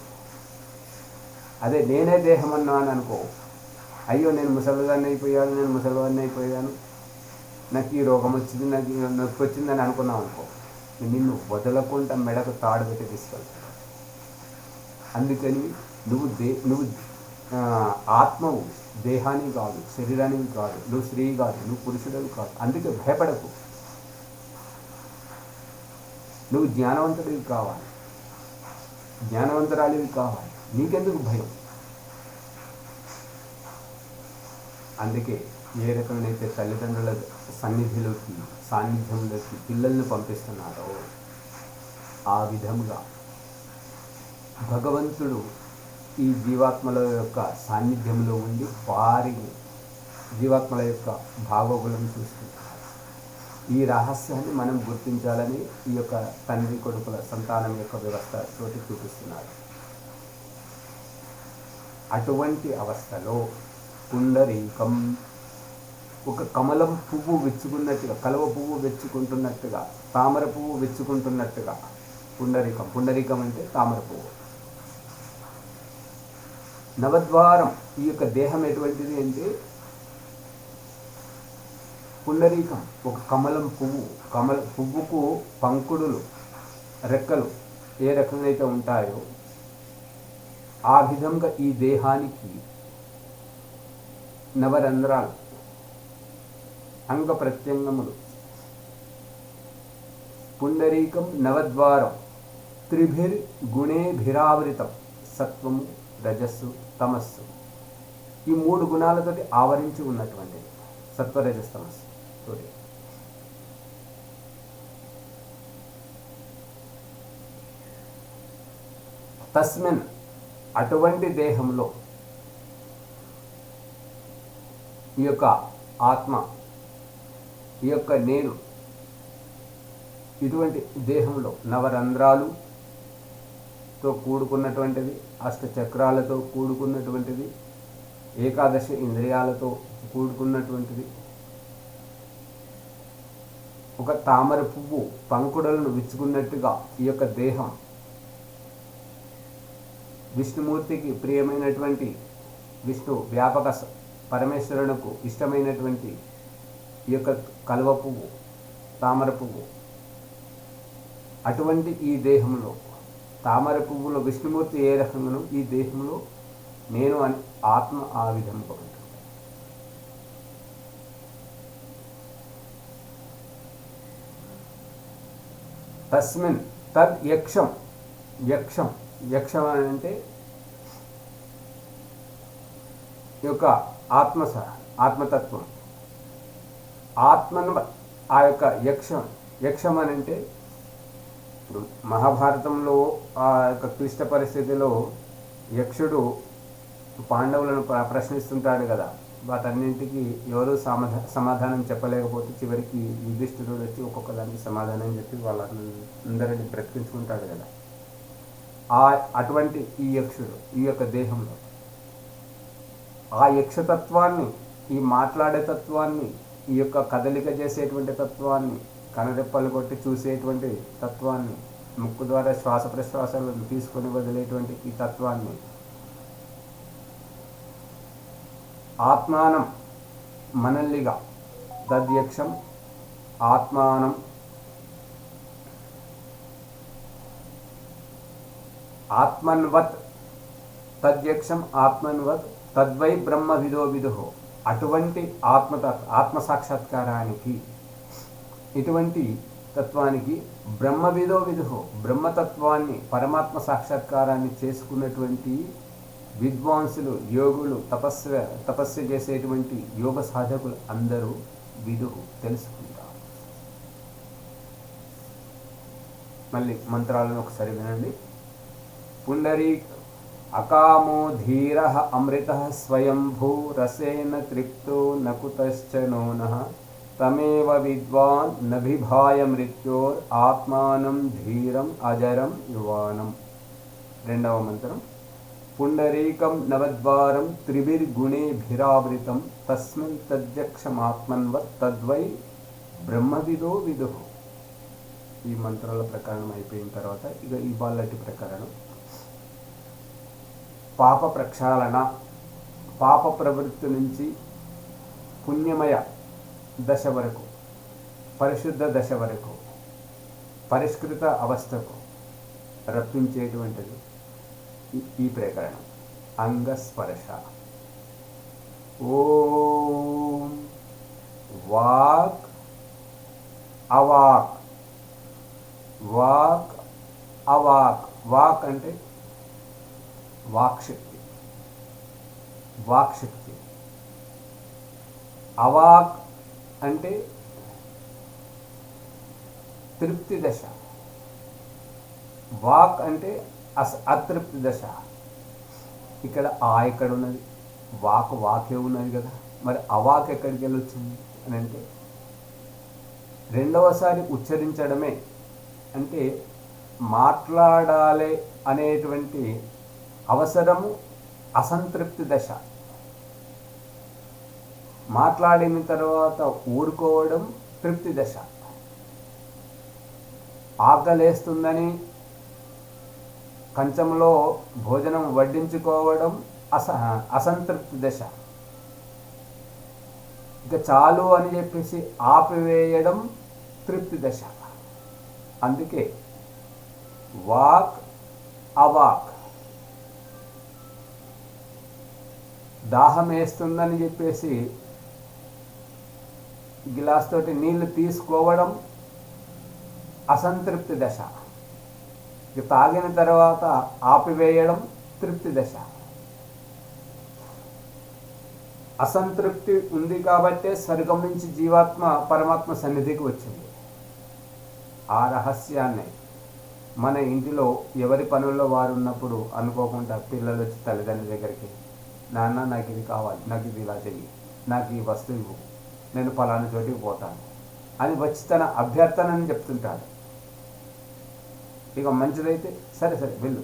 A: అదే నేనే దేహం అన్నా అని అనుకో, అయ్యో నేను ముసలిదాన్ని అయిపోయాను, నాకు ఈ రోగం వచ్చింది, నాకు నొప్పి వచ్చిందని అనుకున్నావు అనుకో, నిన్ను వదలకుండా మెడకు తాడు పెట్టి తీసుకెళ్తాను. అందుకని నువ్వు ఆత్మవు, దేహానికి కాదు, శరీరానికి కాదు. నువ్వు స్త్రీ కాదు, నువ్వు పురుషుడని కాదు. అందుకే భయపడకు. నువ్వు జ్ఞానవంతుడివి కావాలి, జ్ఞానవంతురాలివి కావాలి. నీకెందుకు భయం? అందుకే ఏ రకమైనైతే తల్లిదండ్రుల సాన్నిధ్యంలోకి పిల్లల్ని పంపిస్తున్నారో ఆ విధంగా భగవంతుడు ఈ జీవాత్మల యొక్క సాన్నిధ్యంలో ఉండి వారి జీవాత్మల యొక్క భాగోగులను చూసుకుంటున్నారు. ఈ రహస్యాన్ని మనం గుర్తించాలని ఈ యొక్క తండ్రి కొడుకుల సంతానం యొక్క వ్యవస్థతోటి చూపిస్తున్నారు. అటువంటి అవస్థలో పుండరీకం, ఒక కమలం పువ్వు విచ్చుకున్నట్టుగా, కలువ పువ్వు వెచ్చుకుంటున్నట్టుగా, తామర పువ్వు వెచ్చుకుంటున్నట్టుగా పుండరీకం అంటే తామర పువ్వు. నవద్వారం, ఈ యొక్క దేహం ఎటువంటిది అంటే పుండరీకం, ఒక కమలం పువ్వు. పువ్వుకు పంకుడులు, రెక్కలు ఏ రకంగా ఉంటాయో ఆ విధంగా ఈ దేహానికి నవరంధ్రాలు, అంగ ప్రత్యంగములు. పుండరీకం నవద్వారం, త్రిభిర్గుణేభిరావృతం, సత్వము, రజస్సు, తమస్సు. ఈ 3 గుణాలతోటి ఆవరించి ఉన్నటువంటిది సత్వ, రజస్, తమస్సు తోటి. తస్మిన్, అటువంటి దేహంలో ఈ యొక్క ఆత్మ, ఈ యొక్క నేను ఇటువంటి దేహంలో నవరంధ్రాలుతో కూడుకున్నటువంటిది, అష్టచక్రాలతో కూడుకున్నటువంటిది, ఏకాదశి ఇంద్రియాలతో కూడుకున్నటువంటిది, ఒక తామర పువ్వు పంకుడలను విచ్చుకున్నట్టుగా ఈ యొక్క దేహం విష్ణుమూర్తికి ప్రియమైనటువంటి, విష్ణు వ్యాపక పరమేశ్వరునకు ఇష్టమైనటువంటి ఈ యొక్క కలువ పువ్వు, తామర పువ్వు. అటువంటి ఈ దేహంలో, తామర పువ్వులో విష్ణుమూర్తి ఏ రకంగానో ఈ దేహంలో నేను అని ఆత్మ ఆ విధంగా ఉంటుంది. తస్మిన్ తద్ యక్షం, యక్షం అని అంటే ఈ యొక్క ఆత్మతత్వం. ఆత్మను ఆ యొక్క యక్షం అని అంటే, ఇప్పుడు మహాభారతంలో ఆ యొక్క క్లిష్ట పరిస్థితిలో యక్షుడు పాండవులను ప్రశ్నిస్తుంటాడు కదా. వాటన్నింటికి ఎవరు సమాధానం చెప్పలేకపోతే చివరికి యుధిష్ఠిరుడు వచ్చి ఒక్కొక్క దానికి సమాధానం చెప్పి వాళ్ళందరినీ బ్రతికించుకుంటాడు కదా. అటువంటి ఈ యక్షుడు ఈ యొక్క దేహంలో ఆ యక్షతత్వాన్ని, ఈ మాట్లాడే తత్వాన్ని, ఈ యొక్క కదలిక చేసేటువంటి తత్వాన్ని, కనురెప్పలు కొట్టి చూసేటువంటి తత్వాన్ని, ముక్కు ద్వారా శ్వాస ప్రశ్వాసాలను తీసుకొని వదిలేటువంటి ఈ తత్వాన్ని, ఆత్మానం మనల్లిగా తద్యక్షం ఆత్మానం ఆత్మన్వత్ తద్యక్షం ఆత్మన్వత్ తద్వై బ్రహ్మ విదో విదుహో. అటువంటి ఆత్మసాక్షాత్కారానికి, ఇటువంటి తత్వానికి బ్రహ్మ విదో విదుహో, బ్రహ్మతత్వాన్ని పరమాత్మ సాక్షాత్కారాన్ని చేసుకున్నటువంటి విద్వాంసులు, యోగులు, తపస్సు చేసేటువంటి యోగ సాధకులు అందరూ విదుహు తెలుసుకుంటారు. మళ్ళీ మంత్రాలను ఒకసారి వినండి. పుండరీక్ అకామో ధీర అమృత స్వయంభూ రసేన తృప్తో నకుతశ్చ నోనః తమేవ విద్వాన్ నభిభాయ మృత్యోర్ ఆత్మానం ధీరం అజరం యువానం. రెండవ మంత్రం. పుండరీకం నవద్వారం త్రిభిర్గుణేభిరావృతం తస్మిన్ తద్యక్షమాత్మన్వత్ తద్వై బ్రహ్మవిదో విదుః. ఈ మంత్రాల ప్రకారం అయిపోయిన తర్వాత ఇక ఇవాళటి ప్రకారం పాప ప్రక్షాళన, పాప ప్రవృత్తి నుంచి పుణ్యమయ దశ వరకు, పరిశుద్ధ దశ వరకు, పరిష్కృత అవస్థకు రప్పించేటువంటిది ఈ ప్రకరణం. అంగస్పర్శ. ఓం వాక్ అవాక్, వాక్ అవాక్. వాక్ అంటే వాక్శక్తి. అవాక్ అంటే తృప్తి దశ. వాక్ అంటే అతృప్తి దశ. ఇక్కడ ఎక్కడ ఉన్నది? వాకే ఉన్నది కదా. మరి అవాక్ ఎక్కడికి వెళ్ళొచ్చింది అని అంటే, రెండవసారి ఉచ్చరించడమే. అంటే మాట్లాడాలి అనేటువంటి అవసరము అసంతృప్తి దశ. మాట్లాడిన తర్వాత ఊరుకోవడం తృప్తి దశ. ఆకలేస్తుందని కంచంలో భోజనం వడ్డించుకోవడం అసంతృప్తి దశ. ఇక చాలు అని చెప్పేసి ఆపివేయడం తృప్తి దశ. అందుకే వాక్ అవాక్. దాహం వేస్తుందని చెప్పేసి గిలాస్ తోటి నీళ్లు తీసుకోవడం అసంతృప్తి దశ. ఇక తాగిన తర్వాత ఆపివేయడం తృప్తి దశ. అసంతృప్తి ఉంది కాబట్టే స్వర్గం నుంచి జీవాత్మ పరమాత్మ సన్నిధికి వచ్చింది. ఆ రహస్యాన్ని మన ఇంటిలో ఎవరి పనుల్లో వారు ఉన్నప్పుడు అనుకోకుండా పిల్లలు వచ్చి తల్లిదండ్రుల దగ్గరికి, నాన్న నాకు ఇది కావాలి, నాకు ఇది ఇలా చెయ్యి, నాకు ఈ వస్తువు ఇవ్వు, నేను పలానా చోటికి పోతాను అని వచ్చి తన అభ్యర్థనని చెప్తుంటాడు. ఇక మంచిదైతే సరే సరే వెళ్ళు,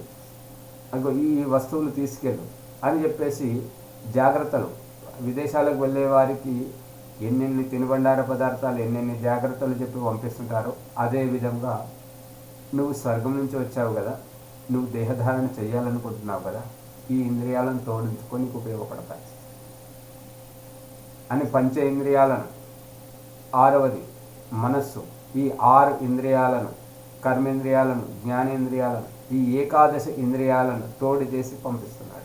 A: అగో ఈ వస్తువులు తీసుకెళ్ళు అని చెప్పేసి జాగ్రత్తలు, విదేశాలకు వెళ్ళే వారికి ఎన్నెన్ని తినుబండార పదార్థాలు ఎన్నెన్ని జాగ్రత్తలు చెప్పి పంపిస్తుంటారో అదే విధంగా నువ్వు స్వర్గం నుంచి వచ్చావు కదా, నువ్వు దేహధారణ చేయాలనుకుంటున్నావు కదా, ఈ ఇంద్రియాలను తోడించుకొని నీకు ఉపయోగపడతాయి అని పంచేంద్రియాలను, ఆరవది మనస్సు, ఈ 6 ఇంద్రియాలను, కర్మేంద్రియాలను, జ్ఞానేంద్రియాలను, ఈ ఏకాదశ ఇంద్రియాలను తోడు చేసి పంపిస్తున్నాడు.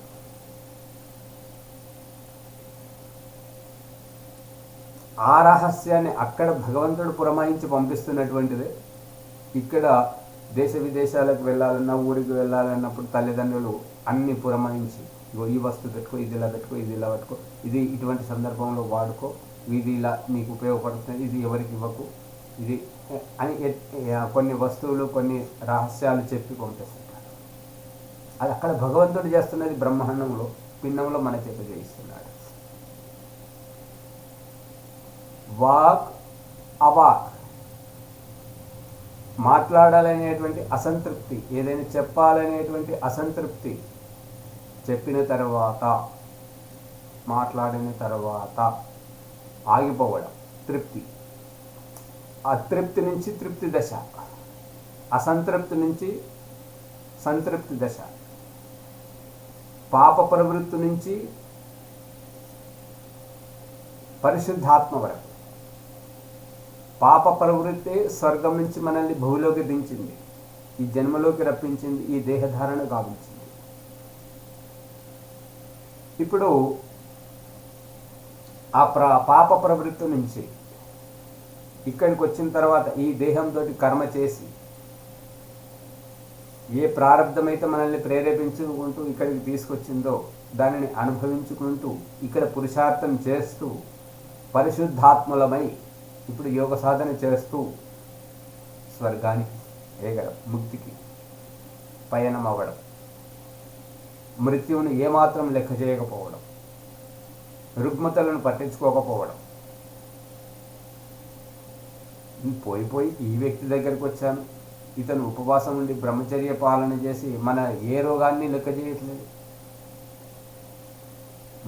A: ఆ రహస్యాన్ని అక్కడ భగవంతుడు పురమాయించి పంపిస్తున్నటువంటిదే ఇక్కడ దేశ విదేశాలకు వెళ్ళాలన్నా, ఊరికి వెళ్ళాలన్నప్పుడు తల్లిదండ్రులు అన్ని పురమాయించి, ఇగో ఈ వస్తువు పెట్టుకో, ఇది ఇలా పెట్టుకో, ఇది ఇలా పెట్టుకో, ఇది ఇటువంటి సందర్భంలో వాడుకో, ఇది ఇలా నీకు ఉపయోగపడుతుంది, ఇది ఎవరికి ఇవ్వకు, ఇది అని కొన్ని వస్తువులు కొన్ని రహస్యాలు చెప్పి పంపిస్తుంటారు. అది అక్కడ భగవంతుడు చేస్తున్నది బ్రహ్మాండంలో పిండంలో మన చేత చేయిస్తున్నాడు. వాక్ అవాక్, మాట్లాడాలనేటువంటి అసంతృప్తి, ఏదైనా చెప్పాలనేటువంటి అసంతృప్తి చెప్పిన తర్వాత, మాట్లాడిన తర్వాత ఆగిపోవడం తృప్తి, అతృప్తి నుంచి తృప్తి దశ, అసంతృప్తి నుంచి సంతృప్తి దశ, పాప ప్రవృత్తి నుంచి పరిశుద్ధాత్మ వరకు. పాప ప్రవృత్తి స్వర్గం నుంచి మనల్ని భూమిలోకి దించింది, ఈ జన్మలోకి రప్పించింది, ఈ దేహధారణ గావించింది. ఇప్పుడు ఆ పాప ప్రవృత్తి నుంచి ఇక్కడికి వచ్చిన తర్వాత ఈ దేహంతో కర్మ చేసి ఏ ప్రారంధమైతే మనల్ని ప్రేరేపించుకుంటూ ఇక్కడికి తీసుకొచ్చిందో దానిని అనుభవించుకుంటూ ఇక్కడ పురుషార్థం చేస్తూ పరిశుద్ధాత్మలమై ఇప్పుడు యోగ సాధన చేస్తూ స్వర్గానికి ఎగడం, ముక్తికి పయనం అవ్వడం, మృత్యువును ఏమాత్రం లెక్క చేయకపోవడం, రుగ్మతలను పట్టించుకోకపోవడం. పోయి ఈ వ్యక్తి దగ్గరికి వచ్చాను, ఇతను ఉపవాసం ఉండి బ్రహ్మచర్య పాలన చేసి మన ఏ రోగాన్ని లెక్క చేయట్లేదు.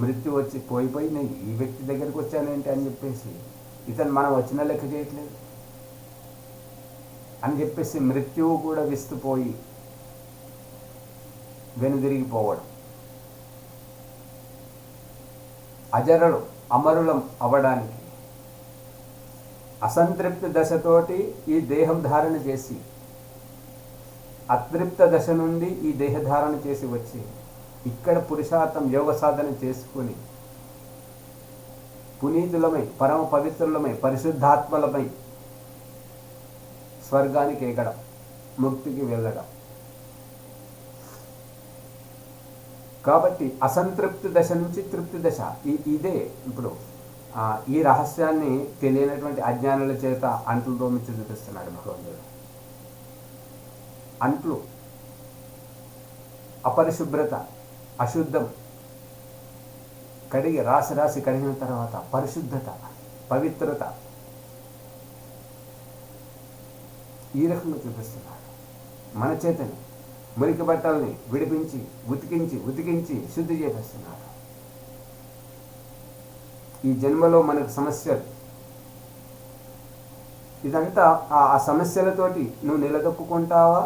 A: మృత్యు వచ్చి పోయి నేను ఈ వ్యక్తి దగ్గరికి వచ్చానేంటి అని చెప్పేసి ఇతను మనం వచ్చిన లెక్క చేయట్లేదు అని చెప్పేసి మృత్యువు కూడా విస్తుపోయి వెనుదిరిగిపోవడం, అజరులు అమరులం అవ్వడానికి అసంతృప్తి దశతోటి ఈ దేహం ధారణ చేసి అతృప్త దశ నుండి ఈ దేహధారణ చేసి వచ్చి ఇక్కడ పురుషార్థం యోగ సాధన చేసుకుని పునీతులమై పరమ పవిత్రులమై పరిశుద్ధాత్మలమై స్వర్గానికి ఎగడం, ముక్తికి వెళ్ళడం. కాబట్టి అసంతృప్తి దశ నుంచి తృప్తి దశ ఇదే. ఇప్పుడు ఈ రహస్యాన్ని తెలియనటువంటి అజ్ఞానుల చేత అంట్లు తోమించి చూపిస్తున్నాడు భగవంతుడు. అంట్లు అపరిశుభ్రత, అశుద్ధం కడిగి రాసి కడిగిన తర్వాత పరిశుద్ధత, పవిత్రత ఈ రకంగా చూపిస్తున్నాడు. మన చేతని మురికి బట్టల్ని విడిపించి ఉతికించి శుద్ధి చేపిస్తున్నాడు. ఈ జన్మలో మనకు సమస్యలు, ఇదంతా ఆ సమస్యలతోటి నువ్వు నిలదొక్కుంటావా,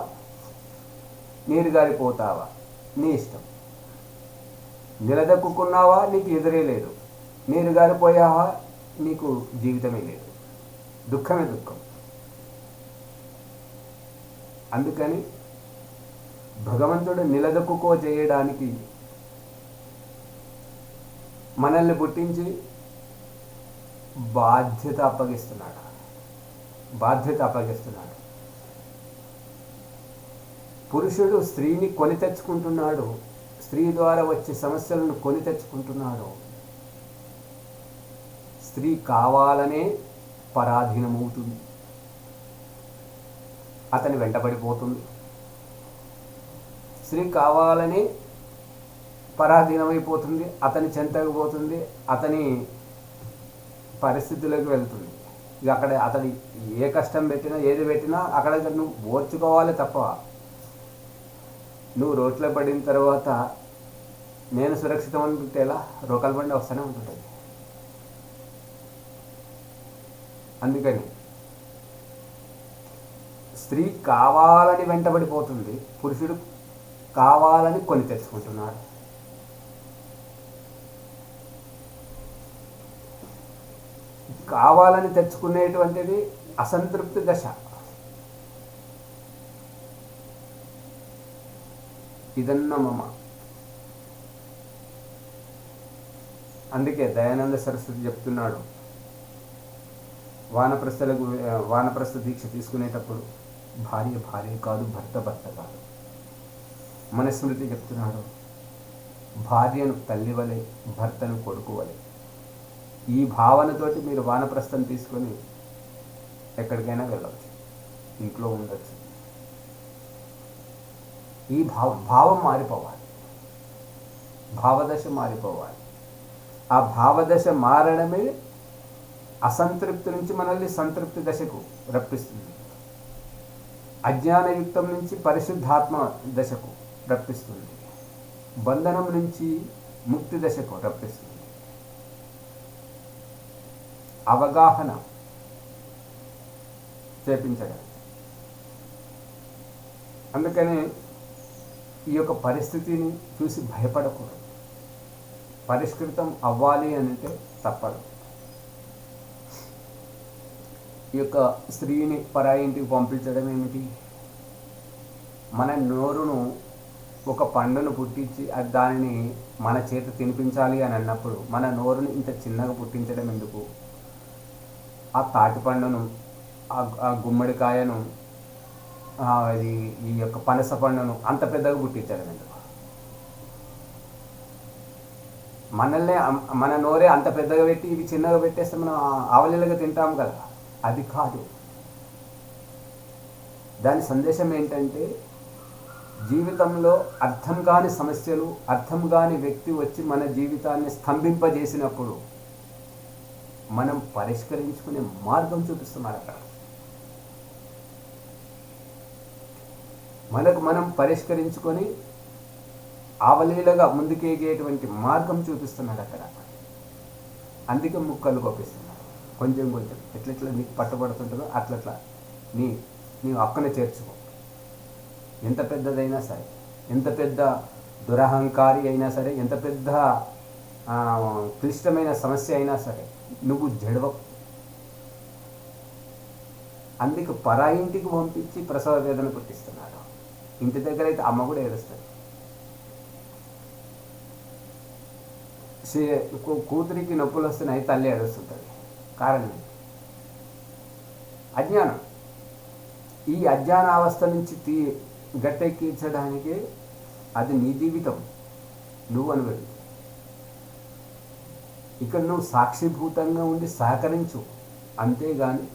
A: నీరు గారిపోతావా, నీ ఇష్టం. నిలదొక్కున్నావా, నీకు ఎదురే లేదు. నీరు గారిపోయావా, నీకు జీవితమే లేదు. దుఃఖమే దుఃఖం. అందుకని భగవంతుడు నిలదొక్కుకో చేయడానికి మనల్ని పుట్టించి బాధ్యత అప్పగిస్తున్నాడు. పురుషుడు స్త్రీని కొని తెచ్చుకుంటున్నాడు, స్త్రీ ద్వారా వచ్చే సమస్యలను కొని తెచ్చుకుంటున్నాడు. స్త్రీ కావాలనే పరాధీనమవుతుంది, అతని వెంటబడిపోతుంది. స్త్రీ కావాలని పరాధీనమైపోతుంది, అతని చెంతకు పోతుంది, అతని పరిస్థితులకు వెళ్తుంది. ఇక అక్కడ అతని ఏ కష్టం పెట్టినా ఏది పెట్టినా అక్కడ నువ్వు ఓర్చుకోవాలి తప్ప నువ్వు రోడ్లో పడిన తర్వాత నేను సురక్షితం అనుకుంటే ఎలా? రోకల బండి వస్తూనే ఉంటుంటుంది. అందుకని స్త్రీ కావాలని వెంటబడిపోతుంది, పురుషుడు కావాలని కొని తెచ్చుకుంటున్నాడు. కావాలని తెచ్చుకునేటువంటిది అసంతృప్తి దశ. ఇదన్న మమ. అందుకే దయానంద సరస్వతి చెప్తున్నాడు, వానప్రస్థ దీక్ష తీసుకునేటప్పుడు భార్య భార్య కాదు, భర్త భర్త కాదు. మనుస్మృతి చెప్తున్నాడు, భార్యను తల్లి వలె, భర్తను కొడుకు వలె. ఈ భావనతోటి మీరు వానప్రస్థం తీసుకొని ఎక్కడికైనా వెళ్ళవచ్చు, ఇంట్లో ఉండొచ్చు. ఈ భావం మారిపోవాలి, భావదశ మారిపోవాలి. ఆ భావదశ మారడమే అసంతృప్తి నుంచి మనల్ని సంతృప్తి దశకు రప్పిస్తుంది. అజ్ఞానయుక్తం నుంచి పరిశుద్ధాత్మ దశకు రప్పిస్తుంది. బంధనం నుంచి ముక్తి దశకు రప్పిస్తుంది. అవగాహన చేపించడం. అందుకని ఈ యొక్క పరిస్థితిని చూసి భయపడకూడదు. పరిష్కృతం అవ్వాలి అంటే తప్పదు. ఈ యొక్క స్త్రీని పరాయి ఇంటికి పంపించడం ఏమిటి? మన నోరును ఒక పండును పుట్టించి దానిని మన చేత తినిపించాలి అని అన్నప్పుడు మన నోరుని ఇంత చిన్నగా పుట్టించడం ఎందుకు? ఆ తాటి పండును, ఆ గుమ్మడికాయను, ఈ యొక్క పనస పండును అంత పెద్దగా పుట్టించడం ఎందుకు? మన నోరే అంత పెద్దగా పెట్టి ఇవి చిన్నగా పెట్టేస్తే మనం ఆవలిలుగా తింటాం కదా. అది కాదు. దాని సందేశం ఏంటంటే, జీవితంలో అర్థం కాని సమస్యలు, అర్థం కాని వ్యక్తి వచ్చి మన జీవితాన్ని స్తంభింపజేసినప్పుడు మనం పరిష్కరించుకునే మార్గం చూపిస్తున్నారు అక్కడ. మనకు మనం పరిష్కరించుకొని ఆవలీలగా ముందుకేగేటువంటి మార్గం చూపిస్తున్నాడు అక్కడ. అందుకే ముక్కలు కోపిస్తున్నాడు. కొంచెం కొంచెం ఎట్లెట్లా నీకు పట్టుబడుతుంటుందో అట్లట్లా నీవు అక్కనే చేర్చుకో. ఎంత పెద్దదైనా సరే, ఎంత పెద్ద దురహంకారి అయినా సరే, ఎంత పెద్ద క్లిష్టమైన సమస్య అయినా సరే నువ్వు జడవకు. అందుకు పరాయింటికి పంపించి ప్రసవ వేదన పుట్టిస్తున్నాడు. ఇంటి దగ్గర అయితే అమ్మ కూడా ఏడుస్తుంది. కూతురికి నొప్పులు వస్తున్నాయి, తల్లి ఏడుస్తుంటుంది. కారణం అజ్ఞానం. ఈ అజ్ఞాన అవస్థ నుంచి గట్టెక్కించడానికి అది నీ జీవితం, నువ్వు అనుభవి. ఇక్కడ నువ్వు సాక్షిభూతంగా ఉండి సహకరించు, అంతేగాని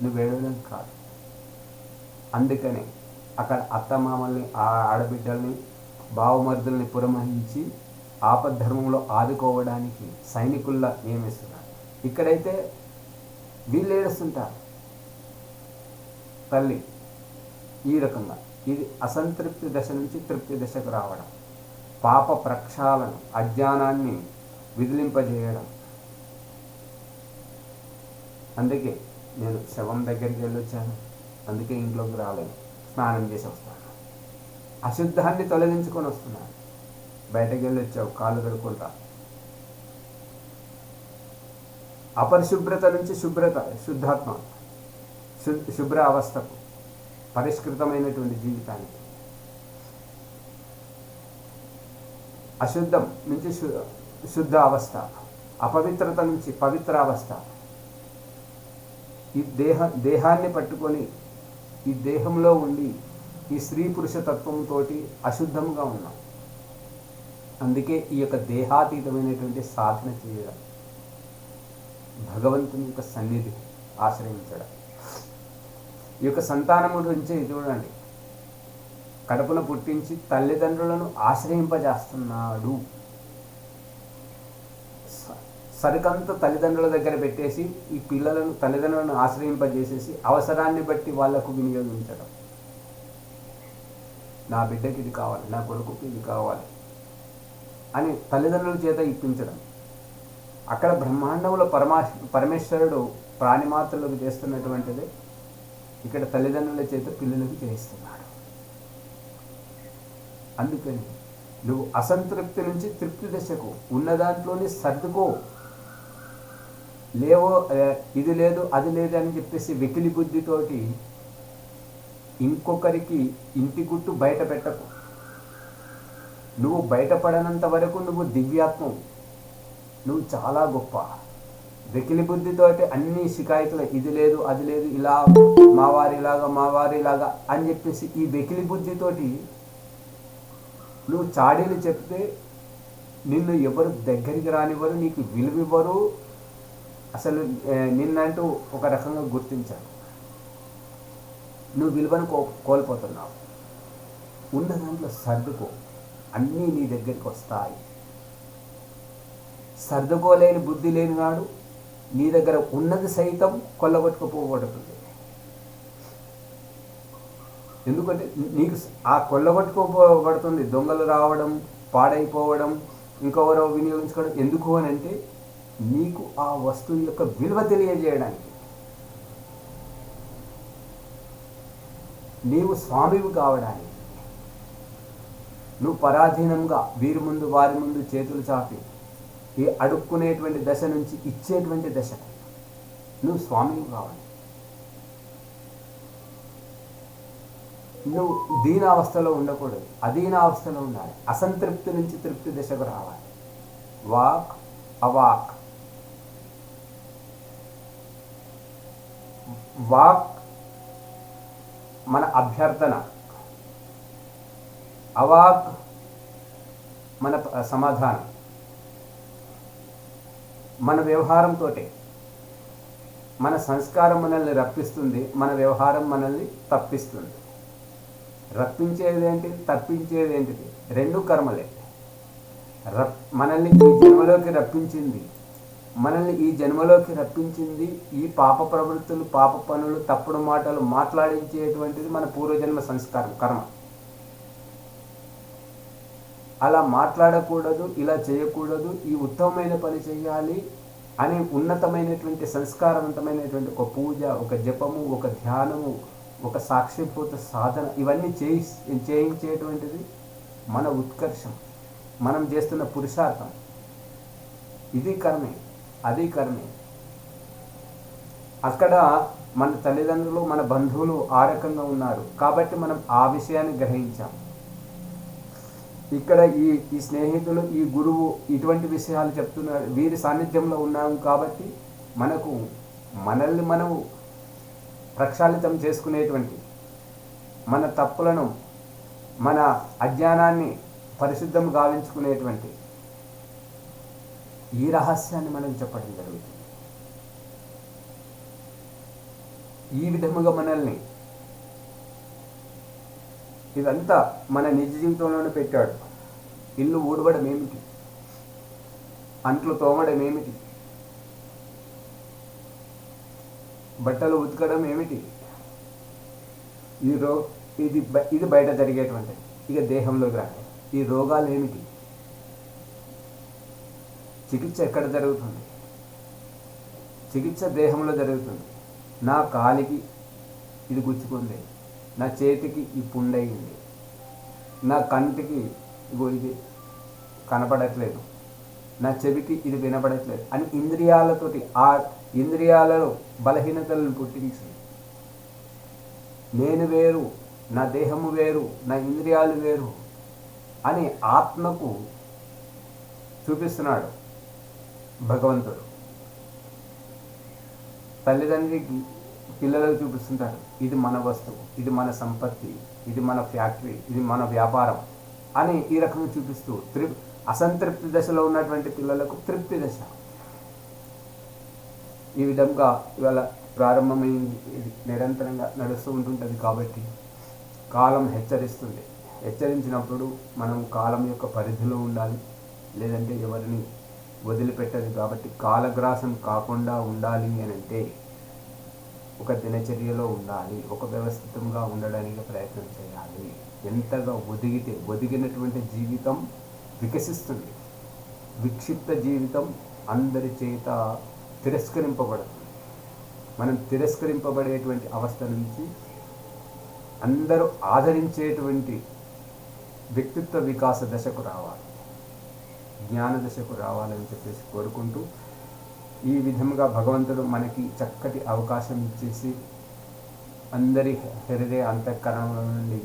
A: నువ్వు ఏడవడం కాదు. అందుకనే అక్కడ అత్తమామల్ని, ఆడబిడ్డల్ని, బావమర్దుల్ని పురమాయించి ఆపద్ధర్మంలో ఆదుకోవడానికి సైనికుల్లా నియమిస్తున్నారు. ఇక్కడైతే వీళ్ళు ఏడుస్తుంటారు. తల్లి ఈ రకంగా ఇది అసంతృప్తి దశ నుంచి తృప్తి దశకు రావడం, పాప ప్రక్షాళన, అజ్ఞానాన్ని విదిలింపజేయడం. అందుకే నేను శవం దగ్గరికి వెళ్ళొచ్చాను, అందుకే ఇంట్లోకి రాలేను, స్నానం చేసి వస్తాను. అశుద్ధాన్ని తొలగించుకొని వస్తున్నాను. బయటకు వెళ్ళొచ్చావు, కాళ్ళు కడుక్కుంటా. అపరిశుభ్రత నుంచి శుభ్రత, శుద్ధాత్మ, శుభ్ర అవస్థకు, పరిష్కృతమైనటువంటి జీవితానికి. అశుద్ధం నుంచి శుద్ధ అవస్థ, అపవిత్రత నుంచి పవిత్ర అవస్థ. ఈ దేహాన్ని పట్టుకొని ఈ దేహంలో ఉండి ఈ స్త్రీ పురుష తత్వంతో అశుద్ధంగా ఉన్నాం. అందుకే ఈ యొక్క దేహాతీతమైనటువంటి సాధన చేయడం, భగవంతుని యొక్క సన్నిధి ఆశ్రయించడం. ఈ యొక్క సంతానము గురించి చూడండి, కడుపున పుట్టించి తల్లిదండ్రులను ఆశ్రయింపజేస్తున్నాడు. సరికంతా తల్లిదండ్రుల దగ్గర పెట్టేసి ఈ పిల్లలను తల్లిదండ్రులను ఆశ్రయింపజేసేసి అవసరాన్ని బట్టి వాళ్లకు వినియోగించడం. నా బిడ్డకి ఇది కావాలి, నా కొడుకుకి ఇది కావాలి అని తల్లిదండ్రుల చేత ఇప్పించడం. అక్కడ బ్రహ్మాండంలో పరమేశ్వరుడు ప్రాణిమాత్రలకు చేస్తున్నటువంటిది ఇక్కడ తల్లిదండ్రుల చేత పిల్లలకు చేయిస్తున్నాడు. అందుకని నువ్వు అసంతృప్తి నుంచి తృప్తి దశకు ఉన్న దాంట్లోనే సర్దుకో. లేవో ఇది లేదు అది లేదు అని చెప్పేసి వెకిలి బుద్ధితోటి ఇంకొకరికి ఇంటి గుట్టు బయట పెట్టకు. నువ్వు బయటపడనంత వరకు నువ్వు దివ్యాత్మవు, నువ్వు చాలా గొప్ప. వెకిలి బుద్ధితోటి అన్ని షికాయతులు ఇది లేదు అది లేదు, ఇలా మావారిలాగా అని చెప్పేసి ఈ వెకిలి బుద్ధితోటి నువ్వు చాడీలు చెప్తే నిన్ను ఎవరు దగ్గరికి రానివ్వరు, నీకు విలువివ్వరు, అసలు నిన్నంటూ ఒక రకంగా గుర్తించారు. నువ్వు విలువను కోల్పోతున్నావు. ఉన్న దాంట్లో సర్దుకో, అన్నీ నీ దగ్గరికి వస్తాయి. సర్దుకోలేని బుద్ధి లేని నాడు నీ దగ్గర ఉన్నది సైతం కొల్లగొట్టుకుపోబడుతుంది. ఎందుకంటే నీకు ఆ కొల్లగొట్టుకోబడుతుంది, దొంగలు రావడం, పాడైపోవడం, ఇంకెవరో వినియోగించుకోవడం. ఎందుకు అని అంటే నీకు ఆ వస్తువు యొక్క విలువ తెలియజేయడానికి. నీవు స్వామివి కావడానికి. నువ్వు పరాధీనంగా వీరి ముందు వారి ముందు చేతులు చాపి ఈ అడుక్కునేటువంటి దశ నుంచి ఇచ్చేటువంటి దశకు నువ్వు స్వామివి కావాలి. నువ్వు దీనావస్థలో ఉండకూడదు, అధీనావస్థలో ఉండాలి. అసంతృప్తి నుంచి తృప్తి దశకు రావాలి. వాక్ అవాక్. వాక్ మన అభ్యర్థన, అవాక్ మన సమాధానం. మన వ్యవహారంతో మన సంస్కారం మనల్ని రప్పిస్తుంది, మన వ్యవహారం మనల్ని తప్పిస్తుంది. రప్పించేదేంటి, తప్పించేదేంటిది? రెండు కర్మలే. మనల్ని ఈ జన్మలోకి రప్పించింది ఈ పాప ప్రవృత్తులు, పాప పనులు, తప్పుడు మాటలు మాట్లాడించేటువంటిది మన పూర్వజన్మ సంస్కారం, కర్మ. అలా మాట్లాడకూడదు, ఇలా చేయకూడదు, ఈ ఉత్తమమైన పని చేయాలి అని ఉన్నతమైనటువంటి సంస్కారవంతమైనటువంటి ఒక పూజ, ఒక జపము, ఒక ధ్యానము, ఒక సాక్షిభూత సాధన, ఇవన్నీ చేయించేటువంటిది మన ఉత్కర్షం, మనం చేస్తున్న పురుషార్థం. ఇది కర్మే, అది కర్మే. అక్కడ మన తల్లిదండ్రులు, మన బంధువులు ఆ రకంగా ఉన్నారు కాబట్టి మనం ఆ విషయాన్ని గ్రహించాం. ఇక్కడ ఈ స్నేహితులు, ఈ గురువు ఇటువంటి విషయాలు చెప్తున్నారు, వీరి సాన్నిధ్యంలో ఉన్నాము కాబట్టి మనల్ని మనం ప్రక్షాళితం చేసుకునేటువంటి, మన తప్పులను, మన అజ్ఞానాన్ని పరిశుద్ధం గావించుకునేటువంటి ఈ రహస్యాన్ని మనం చెప్పడం జరుగుతుంది. ఈ విధముగా మనల్ని ఇదంతా మన నిజ జీవితంలోనే పెట్టాడు. ఇల్లు ఊడవడం ఏమిటి, అంట్లు తోమడం ఏమిటి, బట్టలు ఉతకడం ఏమిటి, ఇది బయట జరిగేటువంటిది. ఇక దేహంలోకి రాదు. ఈ రోగాలు ఏమిటి, చికిత్స ఎక్కడ జరుగుతుంది? చికిత్స దేహంలో జరుగుతుంది. నా కాలికి ఇది గుచ్చుకుంది, నా చేతికి ఈ పుండయింది, నా కంటికి ఇది కనపడట్లేదు, నా చెవికి ఇది వినపడట్లేదు అని ఇంద్రియాలతోటి, ఆ ఇంద్రియాలలో బలహీనతలను పుట్టించి నేను వేరు, నా దేహము వేరు, నా ఇంద్రియాలు వేరు అని ఆత్మకు చూపిస్తున్నాడు భగవంతుడు. తల్లిదండ్రికి పిల్లలకు చూపిస్తుంటాడు, ఇది మన వస్తువు, ఇది మన సంపత్తి, ఇది మన ఫ్యాక్టరీ, ఇది మన వ్యాపారం అని ఈ రకంగా చూపిస్తూ అసంతృప్తి దశలో ఉన్నటువంటి పిల్లలకు తృప్తి దశ. ఈ విధంగా ఇవాళ ప్రారంభమైంది. ఇది నిరంతరంగా నడుస్తూ ఉంటుంటుంది కాబట్టి కాలం హెచ్చరిస్తుంది. హెచ్చరించినప్పుడు మనం కాలం యొక్క పరిధిలో ఉండాలి, లేదంటే ఎవరిని వదిలిపెట్టదు. కాబట్టి కాలగ్రాసం కాకుండా ఉండాలి అని అంటే ఒక దినచర్యలో ఉండాలి, ఒక వ్యవస్థితంగా ఉండడానికి ప్రయత్నం చేయాలి. ఎంతగా ఒదిగినటువంటి జీవితం వికసిస్తుంది. విక్షిప్త జీవితం అందరి చేత తిరస్కరింపబడుతుంది. మనం తిరస్కరింపబడేటువంటి అవస్థ నుంచి అందరూ ఆదరించేటువంటి వ్యక్తిత్వ వికాస దశకు రావాలి, జ్ఞాన దశకు రావాలని చెప్పేసి కోరుకుంటూ, ఈ విధంగా భగవంతుడు మనకి చక్కటి అవకాశం ఇచ్చేసి అందరి హృదయ అంతఃకరణల నుండి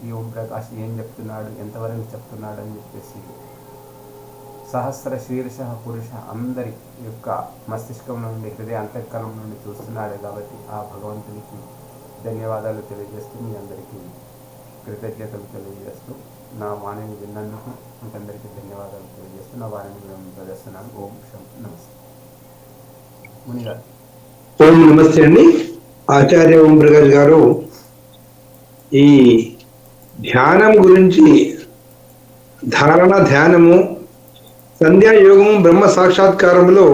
A: ఈ ఓం ప్రకాష్ ఏం చెప్తున్నాడు, ఎంతవరకు చెప్తున్నాడు అని చెప్పేసి సహస్ర శీర్ష పురుష అందరి యొక్క మస్తిష్కం నుండి, హృదయ అంతఃకరణం నుండి చూస్తున్నాడు. కాబట్టి ఆ భగవంతునికి ధన్యవాదాలు తెలియజేస్తూ, మీ అందరికీ కృతజ్ఞతలు తెలియజేస్తూ, నా వాణిని విన్నందుకు మీకందరికీ ధన్యవాదాలు తెలియజేస్తూ నా వాణిని ప్రదర్శనాలు. ఓం శం నమస్తే. మునిగారు.
C: ఓం నమస్తే అండి. ఆచార్య ఓం ప్రకాష్ గారు ఈ ధ్యానం గురించి, ధారణ ధ్యానము, సంధ్యాయోగము, బ్రహ్మ సాక్షాత్కారములో